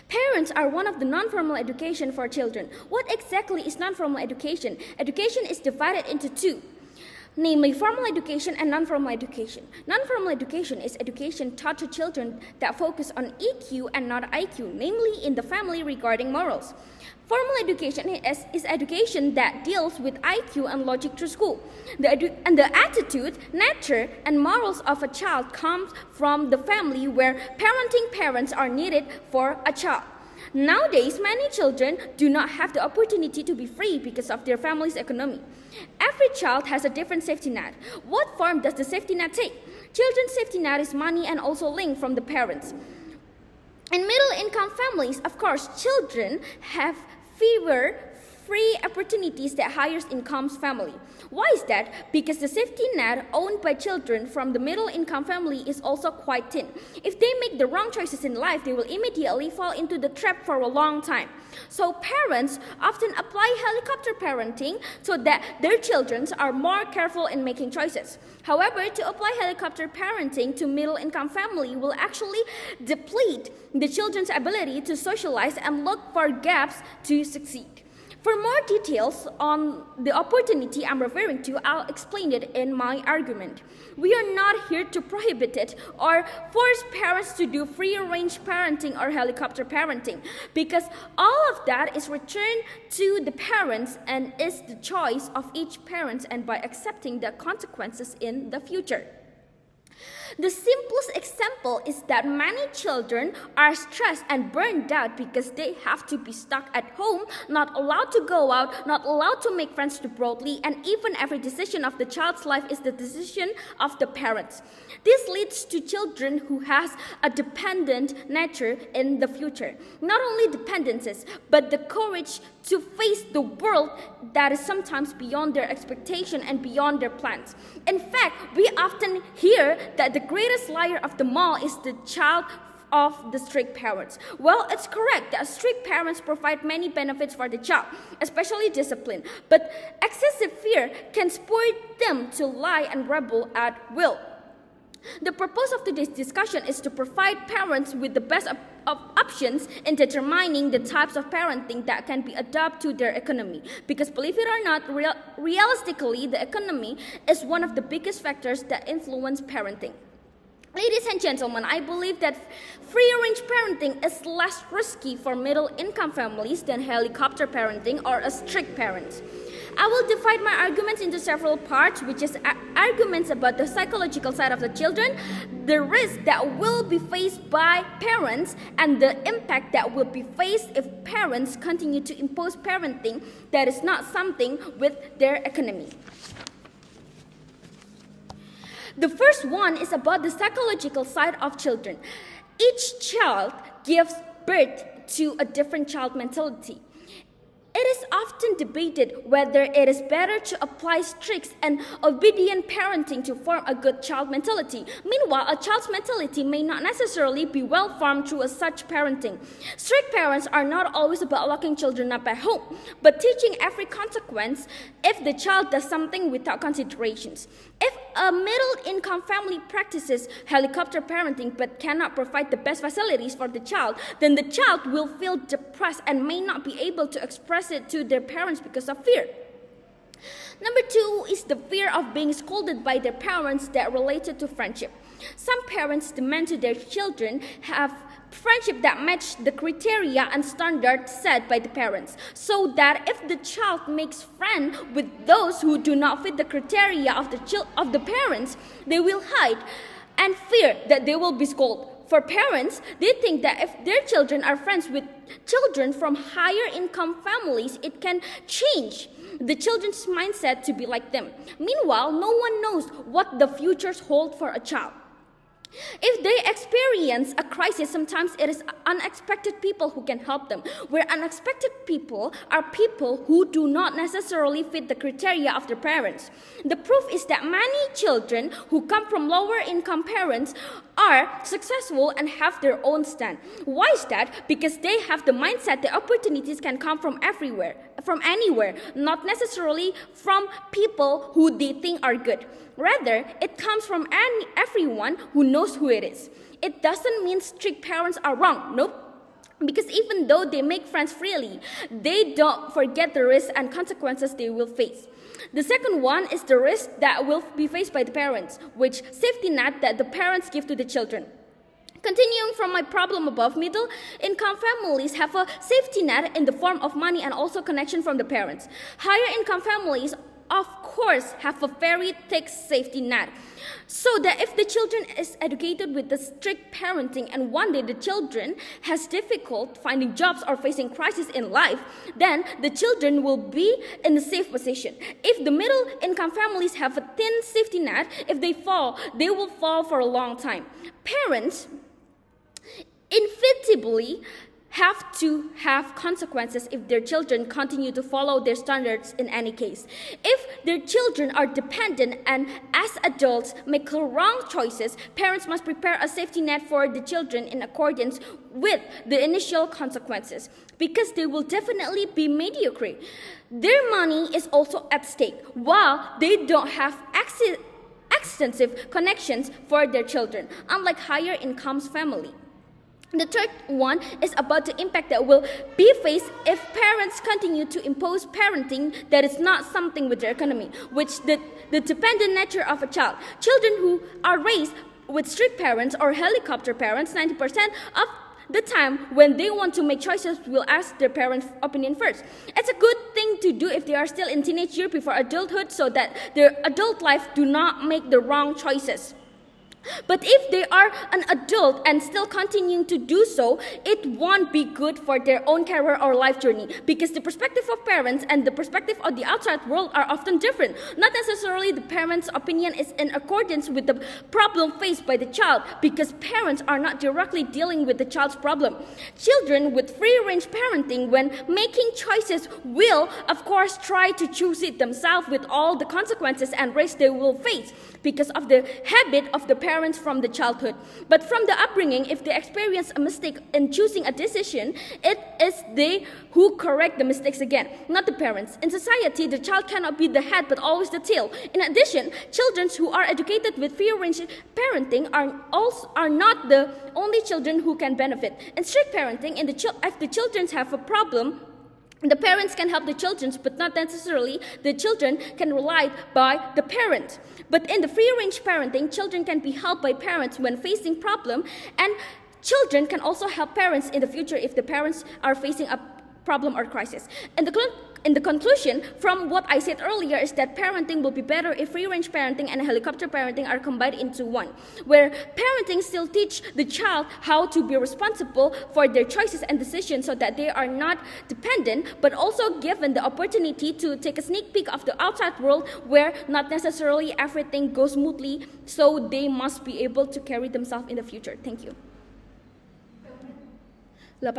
Parents are one of the non-formal education for children. What exactly is non-formal education? Education is divided into two, namely formal education and non-formal education. Non-formal education is education taught to children that focus on EQ and not IQ, namely in the family regarding morals. Formal education is education that deals with IQ and logic through school. The attitude, nature, and morals of a child comes from the family where parenting parents are needed for a child. Nowadays, many children do not have the opportunity to be free because of their family's economy. Every child has a different safety net. What form does the safety net take? Children's safety net is money and also linked from the parents. In middle-income families, of course, children have fewer free opportunities that higher income family. Why is that? Because the safety net owned by children from the middle income family is also quite thin. If they make the wrong choices in life, they will immediately fall into the trap for a long time. So parents often apply helicopter parenting so that their children are more careful in making choices. However, to apply helicopter parenting to middle income family will actually deplete the children's ability to socialize and look for gaps to succeed. For more details on the opportunity I'm referring to, I'll explain it in my argument. We are not here to prohibit it or force parents to do free-range parenting or helicopter parenting, because all of that is returned to the parents and is the choice of each parent and by accepting the consequences in the future. The simplest example is that many children are stressed and burned out because they have to be stuck at home, not allowed to go out, not allowed to make friends too broadly, and even every decision of the child's life is the decision of the parents. This leads to children who has a dependent nature in the future. Not only dependencies, but the courage to face the world that is sometimes beyond their expectation and beyond their plans. In fact, we often hear that the greatest liar of them all is the child of the strict parents. Well, it's correct that strict parents provide many benefits for the child, especially discipline, but excessive fear can spur them to lie and rebel at will. The purpose of today's discussion is to provide parents with the best of options in determining the types of parenting that can be adapted to their economy. Because believe it or not, realistically, the economy is one of the biggest factors that influence parenting. Ladies and gentlemen, I believe that free-range parenting is less risky for middle-income families than helicopter parenting or a strict parent. I will divide my arguments into several parts, which is arguments about the psychological side of the children, the risk that will be faced by parents, and the impact that will be faced if parents continue to impose parenting that is not something with their economy. The first one is about the psychological side of children. Each child gives birth to a different child mentality. It is often debated whether it is better to apply strict and obedient parenting to form a good child mentality. Meanwhile, a child's mentality may not necessarily be well formed through such parenting. Strict parents are not always about locking children up at home, but teaching every consequence if the child does something without considerations. If a middle-income family practices helicopter parenting but cannot provide the best facilities for the child, then the child will feel depressed and may not be able to express it to their parents because of fear. Number two is the fear of being scolded by their parents that related to friendship. Some parents demand to their children have friendship that match the criteria and standards set by the parents, so that if the child makes friends with those who do not fit the criteria of the parents, they will hide and fear that they will be scolded. For parents, they think that if their children are friends with children from higher income families, it can change the children's mindset to be like them. Meanwhile, no one knows what the futures hold for a child. If they experience a crisis, sometimes it is unexpected people who can help them, where unexpected people are people who do not necessarily fit the criteria of their parents. The proof is that many children who come from lower income parents are successful and have their own stand. Why is that? Because they have the mindset that opportunities can come from everywhere, from anywhere, not necessarily from people who they think are good. Rather, it comes from everyone who knows who it is. It doesn't mean strict parents are wrong. Nope. Because even though they make friends freely, they don't forget the risks and consequences they will face. The second one is the risk that will be faced by the parents, which safety net that the parents give to the children. Continuing from my problem above, middle income families have a safety net in the form of money and also connection from the parents. Higher income families, of course, have a very thick safety net, so that if the children is educated with the strict parenting and one day the children has difficult finding jobs or facing crisis in life, then the children will be in a safe position. If the middle income families have a thin safety net, if they fall, they will fall for a long time. Parents inevitably have to have consequences if their children continue to follow their standards in any case. If their children are dependent and as adults make wrong choices, parents must prepare a safety net for the children in accordance with the initial consequences, because they will definitely be mediocre. Their money is also at stake, while they don't have extensive connections for their children, unlike higher incomes family. The third one is about the impact that will be faced if parents continue to impose parenting that is not something with their economy, which the dependent nature of a child. Children who are raised with strict parents or helicopter parents, 90% of the time when they want to make choices will ask their parents' opinion first. It's a good thing to do if they are still in teenage year before adulthood, so that their adult life do not make the wrong choices. But if they are an adult and still continuing to do so, it won't be good for their own career or life journey, because the perspective of parents and the perspective of the outside world are often different. Not necessarily the parents' opinion is in accordance with the problem faced by the child, because parents are not directly dealing with the child's problem. Children with free-range parenting, when making choices, will, of course, try to choose it themselves with all the consequences and risks they will face because of the habit of the parents from the childhood. But from the upbringing, if they experience a mistake in choosing a decision, it is they who correct the mistakes again, not the parents. In society, the child cannot be the head but always the tail. In addition, children who are educated with free-range parenting are not the only children who can benefit. In strict parenting, if the children have a problem, the parents can help the children, but not necessarily the children can rely by the parent. But in the free-range parenting, children can be helped by parents when facing problem, and children can also help parents in the future if the parents are facing a problem or crisis. In the conclusion, from what I said earlier, is that parenting will be better if free-range parenting and helicopter parenting are combined into one, where parenting still teach the child how to be responsible for their choices and decisions so that they are not dependent, but also given the opportunity to take a sneak peek of the outside world where not necessarily everything goes smoothly, so they must be able to carry themselves in the future. Thank you.